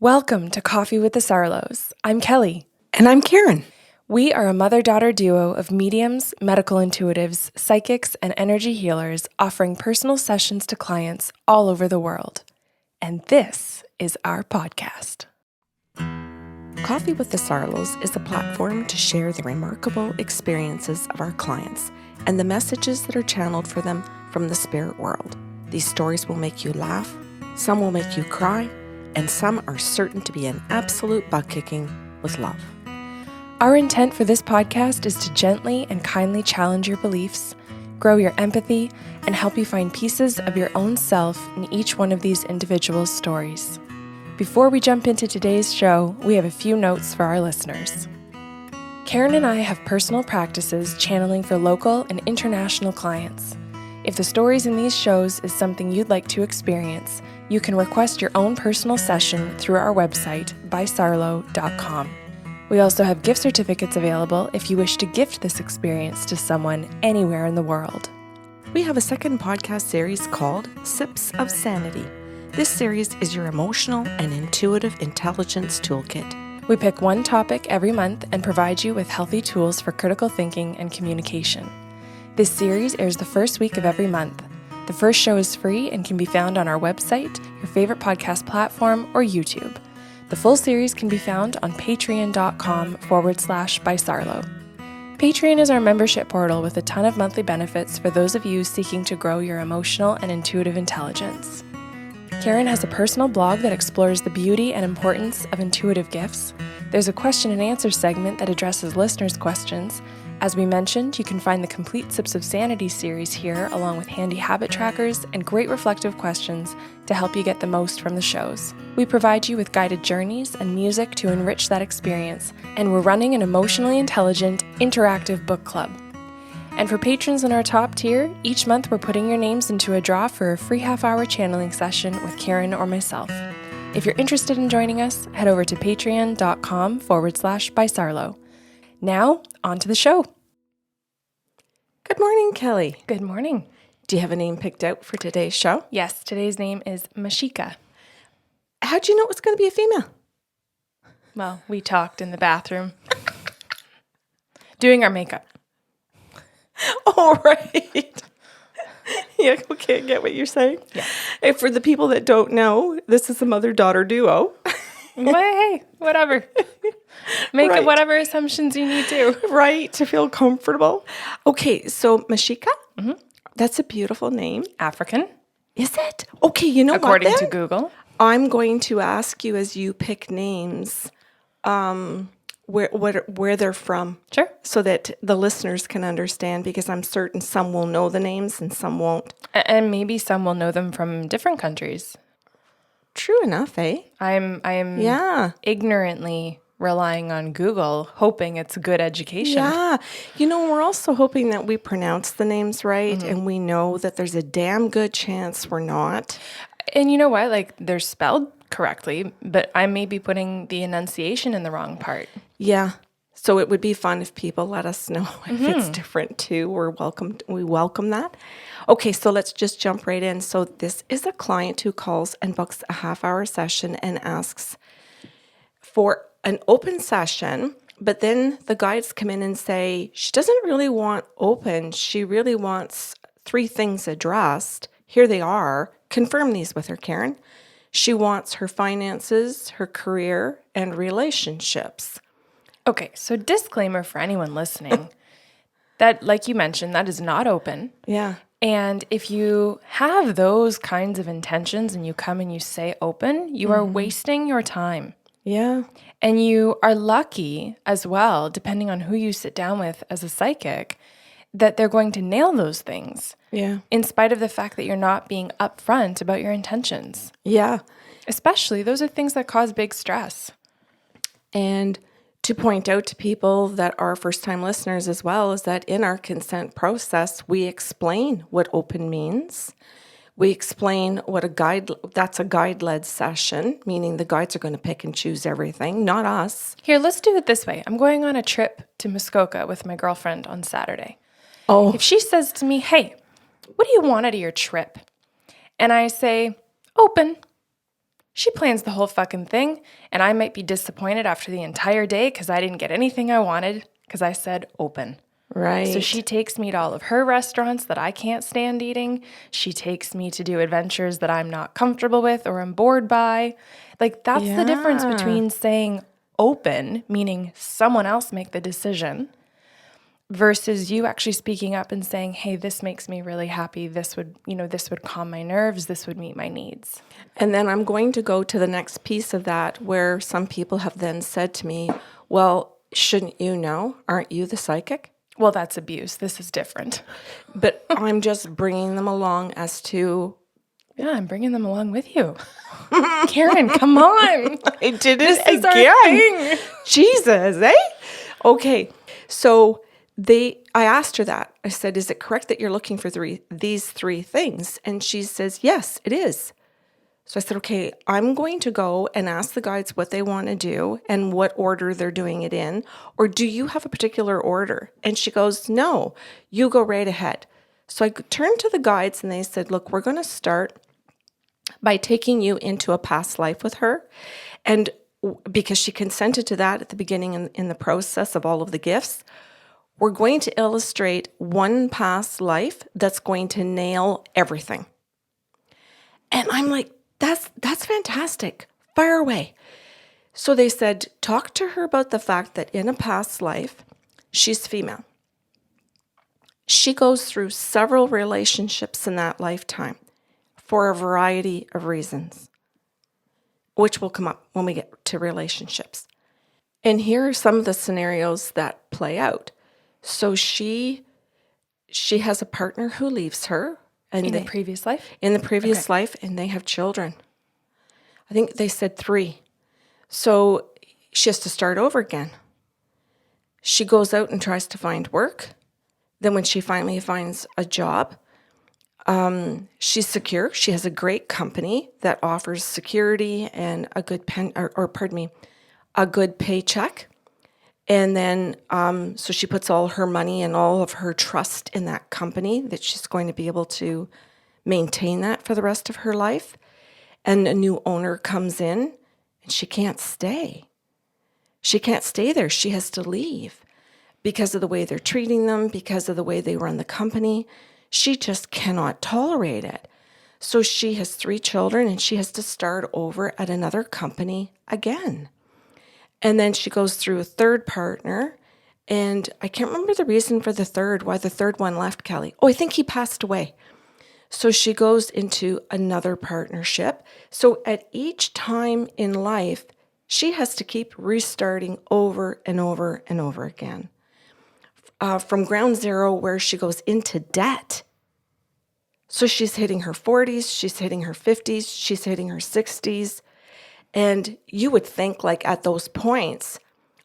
Welcome to Coffee with the Sarlos. I'm Kelly. And I'm Karen. We are a mother-daughter duo of mediums, medical intuitives, psychics, and energy healers offering personal sessions to clients all over the world. And this is our podcast. Coffee with the Sarlos is a platform to share the remarkable experiences of our clients and the messages that are channeled for them from the spirit world. These stories will make you laugh, some will make you cry, and some are certain to be an absolute butt-kicking with love. Our intent for this podcast is to gently and kindly challenge your beliefs, grow your empathy, and help you find pieces of your own self in each one of these individual stories. Before we jump into today's show, we have a few notes for our listeners. Karen and I have personal practices channeling for local and international clients. If the stories in these shows is something you'd like to experience, you can request your own personal session through our website, bysarlo.com. We also have gift certificates available if you wish to gift this experience to someone anywhere in the world. We have a second podcast series called Sips of Sanity. This series is your emotional and intuitive intelligence toolkit. We pick one topic every month and provide you with healthy tools for critical thinking and communication. This series airs the first week of every month. The first show is free and can be found on our website, your favorite podcast platform, or YouTube. The full series can be found on patreon.com/bysarlo. Patreon is our membership portal with a ton of monthly benefits for those of you seeking to grow your emotional and intuitive intelligence. Karen has a personal blog that explores the beauty and importance of intuitive gifts. There's a question and answer segment that addresses listeners' questions. As we mentioned, you can find the complete Sips of Sanity series here, along with handy habit trackers and great reflective questions to help you get the most from the shows. We provide you with guided journeys and music to enrich that experience, and we're running an emotionally intelligent, interactive book club. And for patrons in our top tier, each month we're putting your names into a draw for a free half-hour channeling session with Karen or myself. If you're interested in joining us, head over to patreon.com/bysarlo. Now, on to the show. Good morning, Kelly. Good morning. Do you have a name picked out for today's show? Yes, today's name is Mashika. How'd you know it was going to be a female? Well, we talked in the bathroom. Doing our makeup. Oh, right. Yeah, okay, I get what you're saying. Yeah. And for the people that don't know, this is a mother-daughter duo. Well, hey, whatever. Make Right. it whatever assumptions you need to. Right, to feel comfortable. Okay, so Mashika, that's a beautiful name. African, Is it? Okay, you know according what to then? Google. I'm going to ask you as you pick names where they're from. Sure. So that the listeners can understand, because I'm certain some will know the names and some won't. And maybe some will know them from different countries. True enough, eh? I am Yeah. ignorantly relying on Google, hoping it's good education. Yeah. You know, we're also hoping that we pronounce the names right, and we know that there's a damn good chance we're not. And you know what? Like, they're spelled correctly, but I may be putting the enunciation in the wrong part. Yeah. So it would be fun if people let us know if it's different too. We welcome that. Okay, so let's just jump right in. So this is a client who calls and books a half-hour session and asks for an open session, but then the guides come in and say she doesn't really want open. She really wants 3 things addressed. Here they are. Confirm these with her, Karen. She wants her finances, her career, and relationships. Okay, so disclaimer for anyone listening, that, like you mentioned, that is not open. Yeah. And if you have those kinds of intentions and you come and you say open, you are wasting your time. Yeah. And you are lucky as well, depending on who you sit down with as a psychic, that they're going to nail those things. Yeah. In spite of the fact that you're not being upfront about your intentions. Yeah. Especially, those are things that cause big stress. And to point out to people that are first-time listeners as well is that in our consent process, we explain what open means. We explain what that's a guide-led session, meaning the guides are going to pick and choose everything, not us. Here, let's do it this way. I'm going on a trip to Muskoka with my girlfriend on Saturday. Oh, If she says to me, hey, what do you want out of your trip? And I say, open. She plans the whole fucking thing, and I might be disappointed after the entire day because I didn't get anything I wanted because I said open. Right. So she takes me to all of her restaurants that I can't stand eating. She takes me to do adventures that I'm not comfortable with or I'm bored by. Like, that's the difference between saying open, meaning someone else make the decision, versus you actually speaking up and saying, hey, this makes me really happy. This would calm my nerves. This would meet my needs. And then I'm going to go to the next piece of that where some people have then said to me, well, shouldn't you know? Aren't you the psychic? Well, that's abuse. This is different. But I'm just bringing them along as to... Yeah, I'm bringing them along with you. Karen, come on. I did it This again. is our thing. Jesus, eh? Okay, so I asked her that. I said, is it correct that you're looking for these three things? And she says, yes, it is. So I said, okay, I'm going to go and ask the guides what they want to do and what order they're doing it in. Or do you have a particular order? And she goes, no, you go right ahead. So I turned to the guides and they said, look, we're going to start by taking you into a past life with her. And because she consented to that at the beginning in the process of all of the gifts, we're going to illustrate one past life that's going to nail everything. And I'm like, that's fantastic. Fire away. So they said, talk to her about the fact that in a past life, she's female. She goes through several relationships in that lifetime for a variety of reasons, which will come up when we get to relationships. And here are some of the scenarios that play out. So she has a partner who leaves her. And In the previous life? In the previous life, and they have children. I think they said 3. So she has to start over again. She goes out and tries to find work. Then when she finally finds a job, she's secure. She has a great company that offers security and a good a good paycheck. And then, so she puts all her money and all of her trust in that company that she's going to be able to maintain that for the rest of her life. And a new owner comes in and she can't stay. She can't stay there. She has to leave because of the way they're treating them, because of the way they run the company. She just cannot tolerate it. So she has 3 children and she has to start over at another company again. And then she goes through a third partner, and I can't remember the reason for why the third one left Kelly. Oh, I think he passed away. So she goes into another partnership. So at each time in life, she has to keep restarting over and over and over again. From ground zero, where she goes into debt. So she's hitting her 40s, she's hitting her 50s, she's hitting her 60s. And you would think, like, at those points,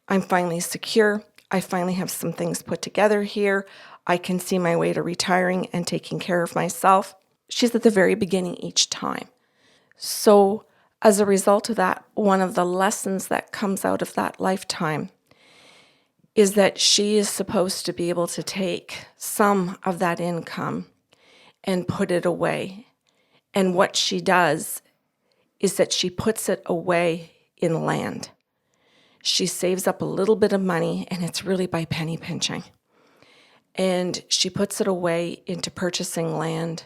I'm finally secure. I finally have some things put together here. I can see my way to retiring and taking care of myself. She's at the very beginning each time. So as a result of that, one of the lessons that comes out of that lifetime is that she is supposed to be able to take some of that income and put it away. And what she does is that she puts it away in land. She saves up a little bit of money, and it's really by penny pinching. And she puts it away into purchasing land.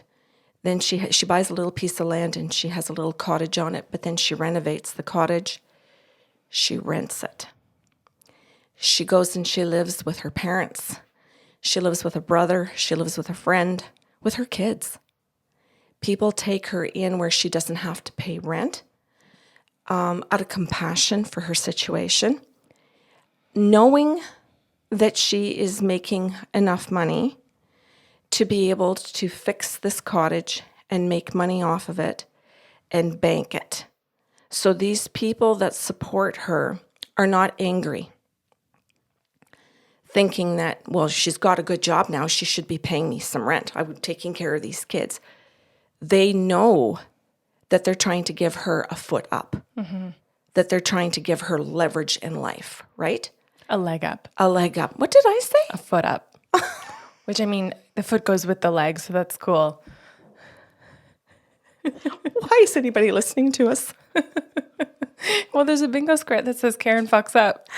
Then she buys a little piece of land, and she has a little cottage on it, but then she renovates the cottage. She rents it. She goes and she lives with her parents. She lives with a brother. She lives with a friend, with her kids. People take her in where she doesn't have to pay rent, out of compassion for her situation, knowing that she is making enough money to be able to fix this cottage and make money off of it and bank it. So these people that support her are not angry, thinking that, well, she's got a good job now, she should be paying me some rent. I'm taking care of these kids. They know that they're trying to give her a foot up, that they're trying to give her leverage in life, right? A leg up. A leg up. What did I say? A foot up. Which, I mean, the foot goes with the leg, so that's cool. Why is anybody listening to us? Well, there's a bingo script that says Karen fucks up.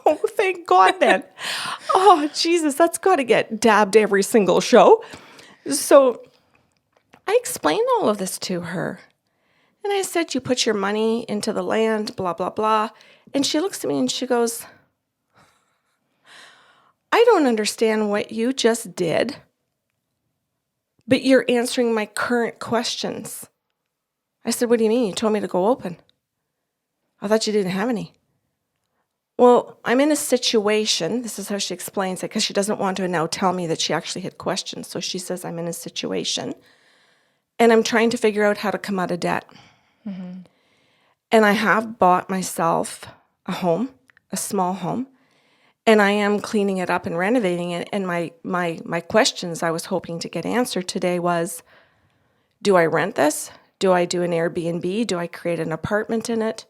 Oh, thank God then. Oh, Jesus, that's got to get dabbed every single show. So I explained all of this to her. And I said, you put your money into the land, blah, blah, blah. And she looks at me and she goes, I don't understand what you just did, but you're answering my current questions. I said, what do you mean? You told me to go open. I thought you didn't have any. Well, I'm in a situation. This is how she explains it, because she doesn't want to now tell me that she actually had questions. So she says, I'm in a situation and I'm trying to figure out how to come out of debt. Mm-hmm. And I have bought myself a home, a small home, and I am cleaning it up and renovating it. And my questions I was hoping to get answered today was, do I rent this? Do I do an Airbnb? Do I create an apartment in it?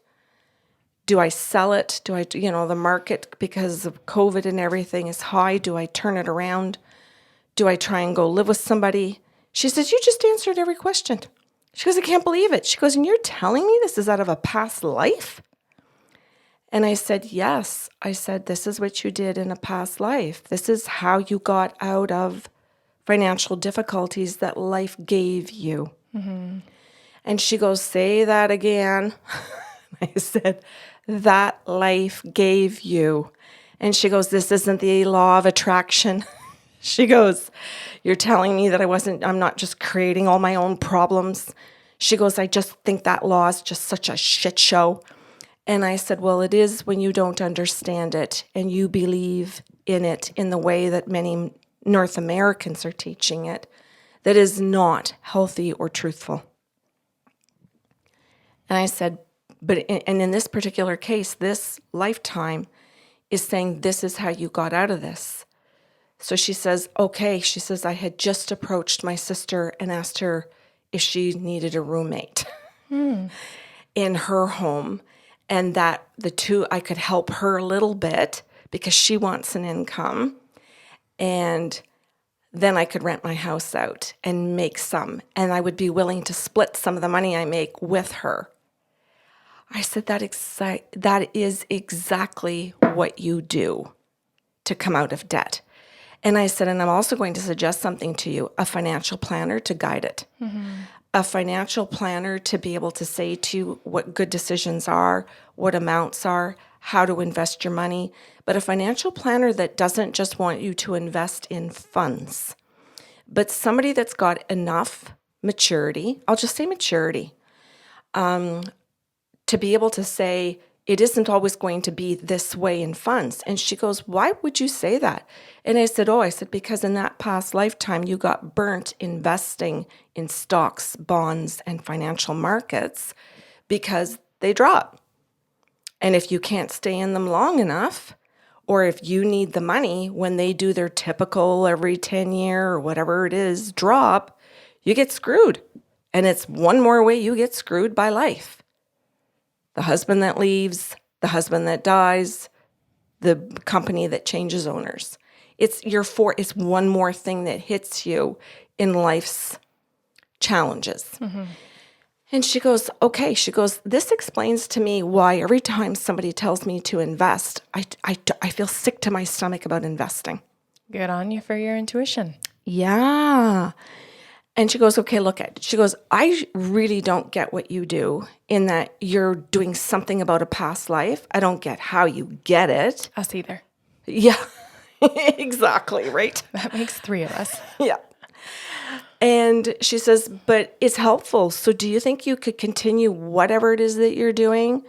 Do I sell it? Do I, the market, because of COVID and everything, is high. Do I turn it around? Do I try and go live with somebody? She says, you just answered every question. She goes, I can't believe it. She goes, and you're telling me this is out of a past life? And I said, yes. I said, this is what you did in a past life. This is how you got out of financial difficulties that life gave you. Mm-hmm. And she goes, say that again. I said, that life gave you. And she goes, this isn't the law of attraction. She goes, you're telling me that I'm not just creating all my own problems. She goes, I just think that law is just such a shit show. And I said, well, it is when you don't understand it and you believe in it in the way that many North Americans are teaching it, that is not healthy or truthful. And I said, and in this particular case, this lifetime is saying this is how you got out of this. So she says, okay. She says, I had just approached my sister and asked her if she needed a roommate in her home, and that I could help her a little bit because she wants an income. And then I could rent my house out and make some. And I would be willing to split some of the money I make with her. I said, that is exactly what you do to come out of debt. And I said, and I'm also going to suggest something to you, a financial planner to guide it. Mm-hmm. A financial planner to be able to say to you what good decisions are, what amounts are, how to invest your money. But a financial planner that doesn't just want you to invest in funds, but somebody that's got enough maturity, I'll just say maturity, to be able to say, it isn't always going to be this way in funds. And she goes, why would you say that? And I said, because in that past lifetime, you got burnt investing in stocks, bonds, and financial markets because they drop. And if you can't stay in them long enough, or if you need the money when they do their typical every 10-year or whatever it is drop, you get screwed. And it's one more way you get screwed by life. The husband that leaves, the husband that dies, the company that changes owners. It's one more thing that hits you in life's challenges. Mm-hmm. And she goes, okay. She goes, this explains to me why every time somebody tells me to invest, I feel sick to my stomach about investing. Good on you for your intuition. Yeah. And she goes, okay, she goes, I really don't get what you do in that you're doing something about a past life. I don't get how you get it. Us either. Yeah, exactly, right? That makes 3 of us. Yeah. And she says, but it's helpful. So do you think you could continue whatever it is that you're doing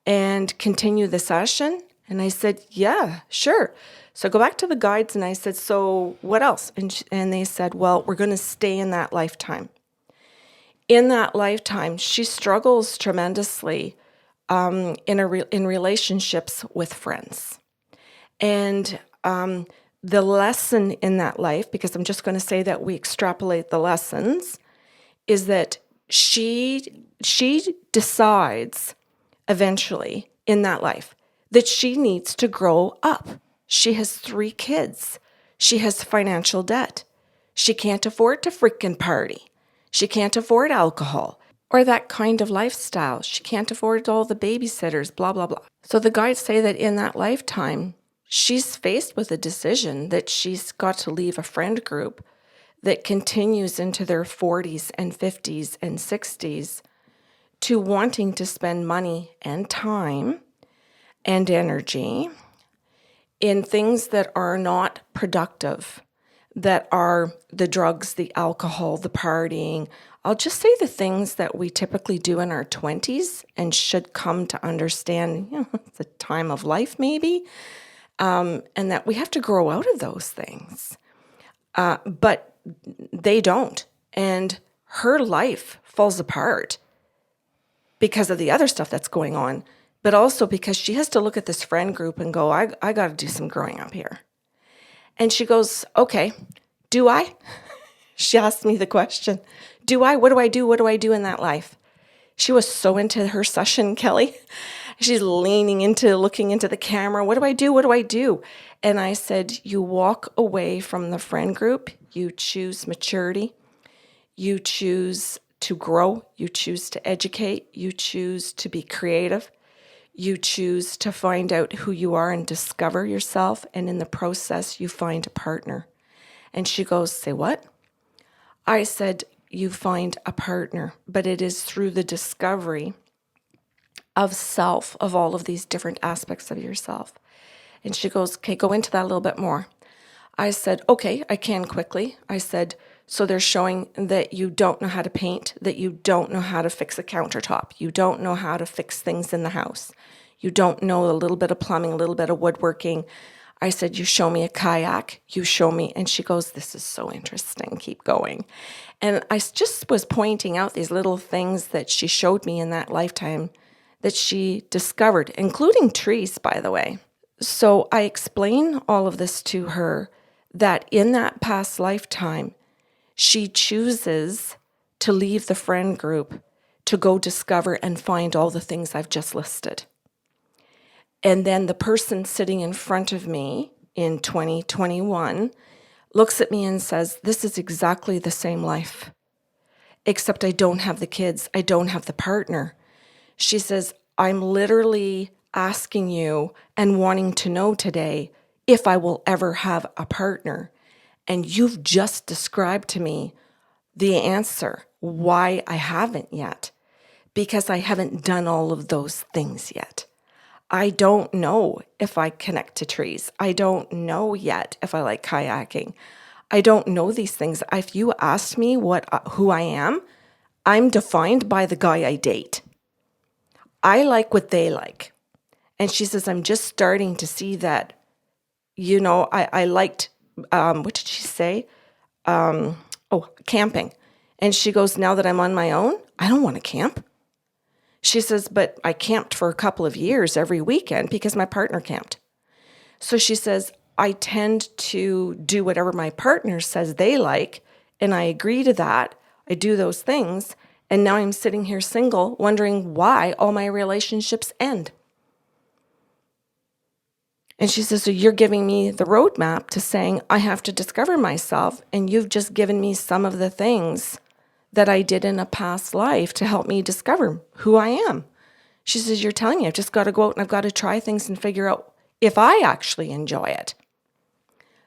and continue the session? And I said, yeah, sure. So I go back to the guides and I said, so what else? And they said, well, we're going to stay in that lifetime. In that lifetime, she struggles tremendously in relationships with friends. And the lesson in that life, because I'm just going to say that we extrapolate the lessons, is that she decides eventually in that life that she needs to grow up. She has 3 kids. She has financial debt. She can't afford to freaking party. She can't afford alcohol or that kind of lifestyle. She can't afford all the babysitters, blah, blah, blah. So the guides say that in that lifetime, she's faced with a decision that she's got to leave a friend group that continues into their 40s and 50s and 60s to wanting to spend money and time and energy in things that are not productive, that are the drugs, the alcohol, the partying. I'll just say the things that we typically do in our 20s and should come to understand, the time of life maybe, and that we have to grow out of those things. But they don't. And her life falls apart because of the other stuff that's going on, but also because she has to look at this friend group and go, I got to do some growing up here. And she goes, okay, do I? She asked me the question, do I? What do I do? What do I do in that life? She was so into her session, Kelly. She's leaning into, looking into the camera. What do I do? What do I do? And I said, you walk away from the friend group. You choose maturity. You choose to grow. You choose to educate. You choose to be creative. You choose to find out who you are and discover yourself. And in the process, you find a partner. And she goes, say what? I said, you find a partner, but it is through the discovery of self, of all of these different aspects of yourself. And she goes, okay, go into that a little bit more. I said, okay, I can quickly. I said, so they're showing that you don't know how to paint, that you don't know how to fix a countertop. You don't know how to fix things in the house. You don't know a little bit of plumbing, a little bit of woodworking. I said, you show me a kayak, you show me. And she goes, this is so interesting. Keep going. And I just was pointing out these little things that she showed me in that lifetime that she discovered, including trees, by the way. So I explain all of this to her, that in that past lifetime, she chooses to leave the friend group to go discover and find all the things I've just listed. And then the person sitting in front of me in 2021 looks at me and says, this is exactly the same life, except I don't have the kids. I don't have the partner. She says, I'm literally asking you and wanting to know today if I will ever have a partner. And you've just described to me the answer why I haven't yet, because I haven't done all of those things yet. I don't know if I connect to trees. I don't know yet if I like kayaking. I don't know these things. If you asked me who I am, I'm defined by the guy I date. I like what they like. And she says, I'm just starting to see that, I liked, what did she say? Camping. And she goes, now that I'm on my own, I don't want to camp. She says, but I camped for a couple of years every weekend because my partner camped. So she says, I tend to do whatever my partner says they like, and I agree to that. I do those things. And now I'm sitting here single, wondering why all my relationships end. And she says, so you're giving me the roadmap to saying I have to discover myself, and you've just given me some of the things that I did in a past life to help me discover who I am. She says, you're telling me I've just got to go out and I've got to try things and figure out if I actually enjoy it.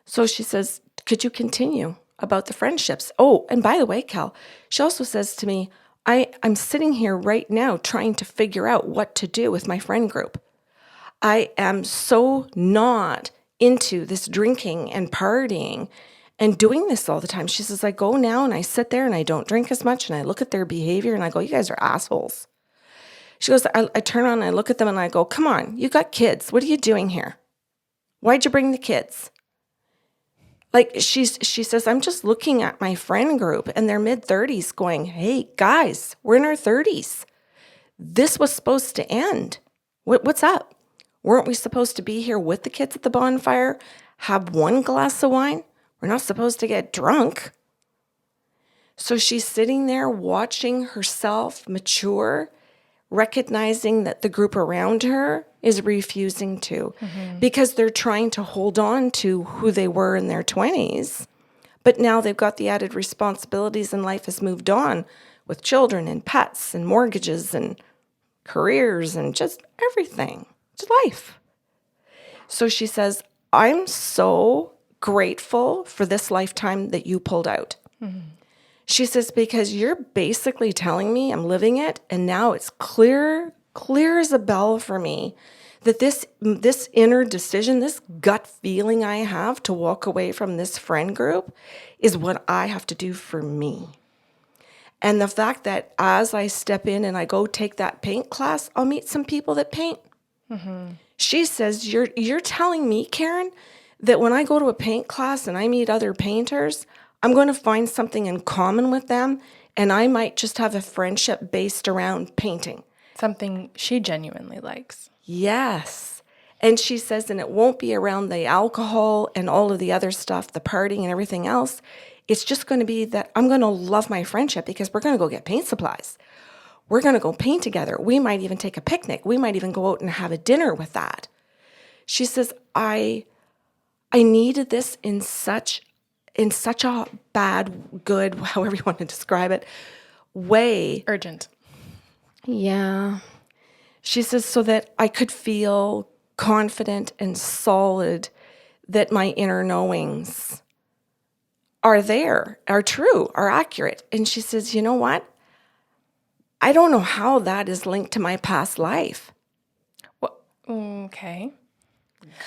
So she says, could you continue about the friendships? Oh, and by the way, Cal, she also says to me, I'm sitting here right now trying to figure out what to do with my friend group. I am so not into this drinking and partying and doing this all the time. She says, I go now and I sit there and I don't drink as much and I look at their behavior and I go, you guys are assholes. She goes, I turn on and I look at them and I go, come on, you got kids. What are you doing here? Why'd you bring the kids? Like she says, I'm just looking at my friend group and they're mid-30s going, hey, guys, we're in our 30s. This was supposed to end. What's up? Weren't we supposed to be here with the kids at the bonfire, have one glass of wine? We're not supposed to get drunk. So she's sitting there watching herself mature, recognizing that the group around her is refusing to because they're trying to hold on to who they were in their 20s, But now they've got the added responsibilities and life has moved on with children and pets and mortgages and careers and just everything. It's life. So she says, I'm so grateful for this lifetime that you pulled out. She says, because you're basically telling me I'm living it, and now it's clear as a bell for me that this inner decision, this gut feeling I have to walk away from this friend group is what I have to do for me. And the fact that as I step in and I go take that paint class, I'll meet some people that paint. She says, you're telling me, Karen, that when I go to a paint class and I meet other painters, I'm going to find something in common with them, and I might just have a friendship based around painting. Something she genuinely likes. Yes. And she says, and it won't be around the alcohol and all of the other stuff, the partying and everything else. It's just going to be that I'm going to love my friendship because we're going to go get paint supplies. We're going to go paint together. We might even take a picnic. We might even go out and have a dinner with that. She says, I needed this in such a bad, good, however you want to describe it, way. Urgent. Yeah. She says, so that I could feel confident and solid that my inner knowings are there, are true, are accurate. And she says, you know what? I don't know how that is linked to my past life. Well, okay.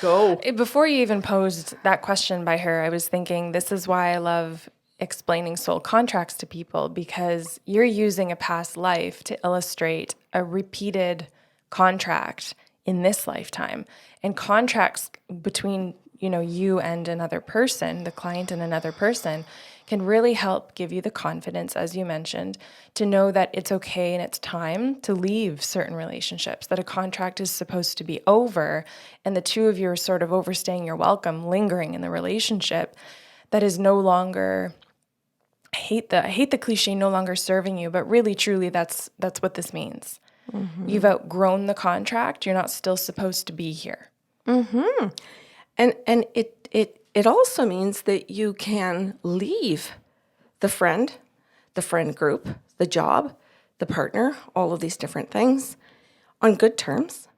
Go. Before you even posed that question by her, I was thinking this is why I love explaining soul contracts to people, because you're using a past life to illustrate a repeated contract in this lifetime. And contracts between, you and another person, the client and another person, can really help give you the confidence, as you mentioned, to know that it's okay and it's time to leave certain relationships, that a contract is supposed to be over, and the two of you are sort of overstaying your welcome, lingering in the relationship that is no longer, I hate the cliche, no longer serving you, but really, truly, that's what this means. Mm-hmm. You've outgrown the contract. You're not still supposed to be here. Mm-hmm. And it also means that you can leave the friend group, the job, the partner, all of these different things on good terms,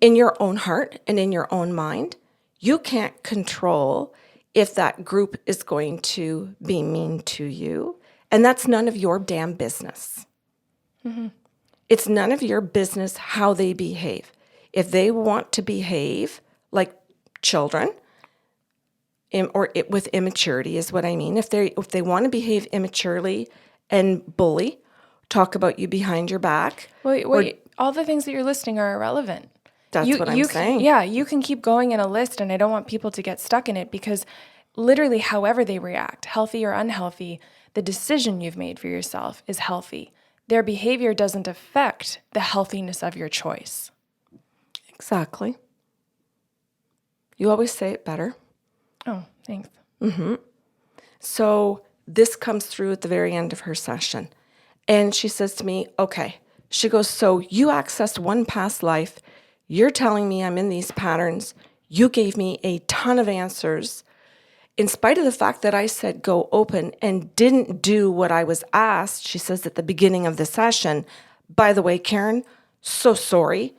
in your own heart and in your own mind. You can't control if that group is going to be mean to you, and that's none of your damn business. Mm-hmm. It's none of your business how they behave. If they want to behave like children, with immaturity is what I mean. If they want to behave immaturely and bully, talk about you behind your back. Wait. All the things that you're listing are irrelevant. That's what I'm saying. You can keep going in a list, and I don't want people to get stuck in it, because literally however they react, healthy or unhealthy, the decision you've made for yourself is healthy. Their behavior doesn't affect the healthiness of your choice. Exactly. You always say it better. Oh, thanks. Mm-hmm. So this comes through at the very end of her session. And she says to me, okay. She goes, so you accessed one past life. You're telling me I'm in these patterns. You gave me a ton of answers. In spite of the fact that I said go open and didn't do what I was asked, she says at the beginning of the session, by the way, Karen, so sorry.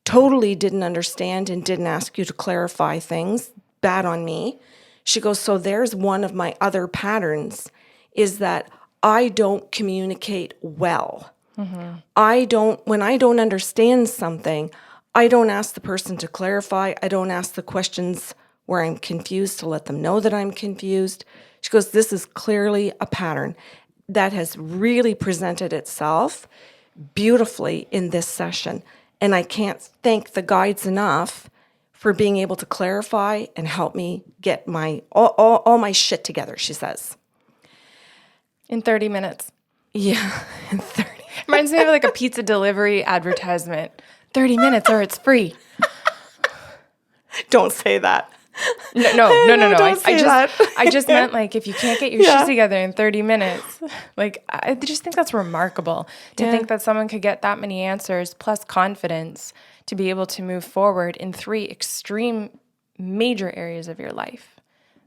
Totally didn't understand and didn't ask you to clarify things. Bad on me. She goes, so there's one of my other patterns, is that I don't communicate well. Mm-hmm. When I don't understand something, I don't ask the person to clarify. I don't ask the questions where I'm confused to let them know that I'm confused. She goes, this is clearly a pattern that has really presented itself beautifully in this session. And I can't thank the guides enough for being able to clarify and help me get my all my shit together, she says. In 30 minutes. Yeah, in 30. Reminds me of like a pizza delivery advertisement. 30 minutes or it's free. Don't say that. No. I just Yeah. meant, like, if you can't get your shit together in 30 minutes, like, I just think that's remarkable to think that someone could get that many answers plus confidence to be able to move forward in 3 extreme major areas of your life.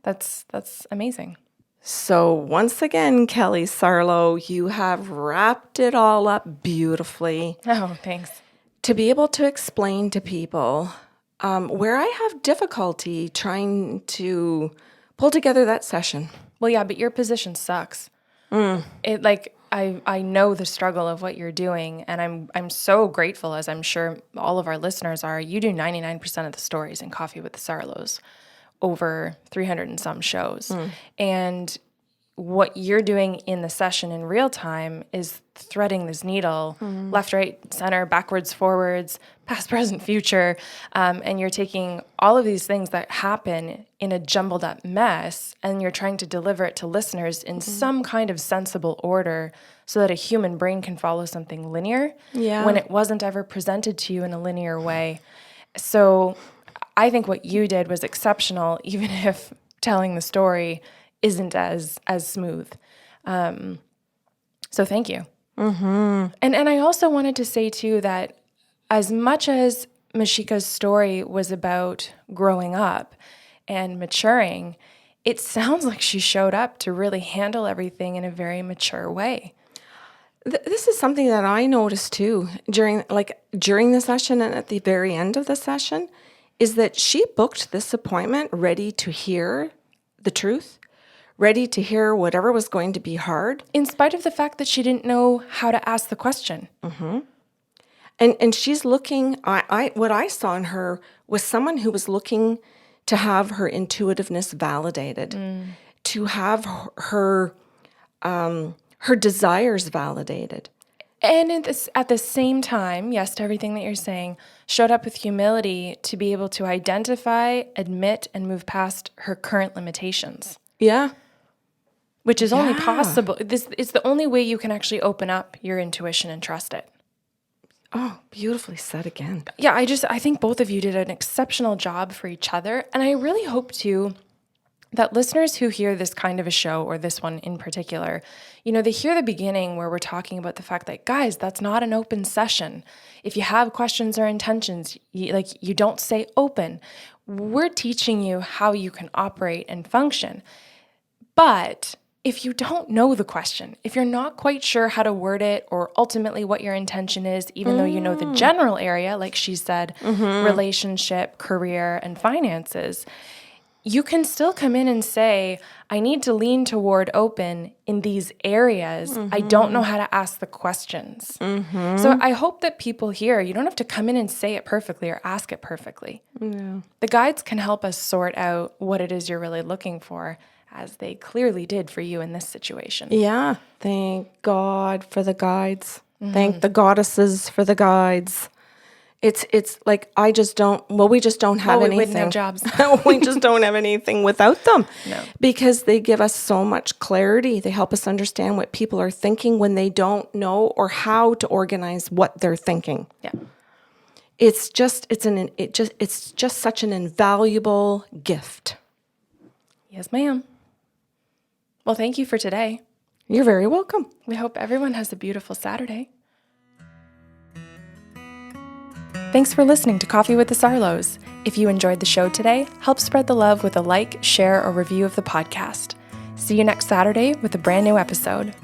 That's amazing. So once again, Kelly Sarlo, you have wrapped it all up beautifully Oh, thanks. to be able to explain to people where I have difficulty trying to pull together that session. Well, yeah, but your position sucks. It I know the struggle of what you're doing, and I'm so grateful, as I'm sure all of our listeners are. You do 99% of the stories in Coffee with the Sarlos, over 300 and some shows. And what you're doing in the session in real time is threading this needle left, right, center, backwards, forwards, past, present, future. And you're taking all of these things that happen in a jumbled up mess, and you're trying to deliver it to listeners in some kind of sensible order so that a human brain can follow something linear when it wasn't ever presented to you in a linear way. So I think what you did was exceptional, even if telling the story isn't as smooth. So thank you. And I also wanted to say too that as much as Mashika's story was about growing up and maturing, it sounds like she showed up to really handle everything in a very mature way. This is something that I noticed too during the session and at the very end of the session, is that she booked this appointment ready to hear the truth, ready to hear whatever was going to be hard. In spite of the fact that she didn't know how to ask the question. And she's looking, what I saw in her was someone who was looking to have her intuitiveness validated, to have her desires validated. And at the same time, yes, to everything that you're saying, showed up with humility to be able to identify, admit, and move past her current limitations. Yeah. Which is only possible. It's the only way you can actually open up your intuition and trust it. Oh, beautifully said again. Yeah, I think both of you did an exceptional job for each other. And I really hope too that listeners who hear this kind of a show, or this one in particular, they hear the beginning where we're talking about the fact that, guys, that's not an open session. If you have questions or intentions, you don't say open. We're teaching you how you can operate and function. But if you don't know the question, if you're not quite sure how to word it or ultimately what your intention is, even though you know the general area, like she said, relationship, career, and finances, you can still come in and say, I need to lean toward open in these areas. I don't know how to ask the questions. So I hope that people hear, you don't have to come in and say it perfectly or ask it perfectly. The guides can help us sort out what it is you're really looking for, as they clearly did for you in this situation. Yeah. Thank God for the guides. Thank the goddesses for the guides. It's like we just don't have anything. We wouldn't have jobs. We just don't have anything without them. No. Because they give us so much clarity. They help us understand what people are thinking when they don't know or how to organize what they're thinking. Yeah. It's just such an invaluable gift. Yes, ma'am. Well, thank you for today. You're very welcome. We hope everyone has a beautiful Saturday. Thanks for listening to Coffee with the Sarlos. If you enjoyed the show today, help spread the love with a like, share, or review of the podcast. See you next Saturday with a brand new episode.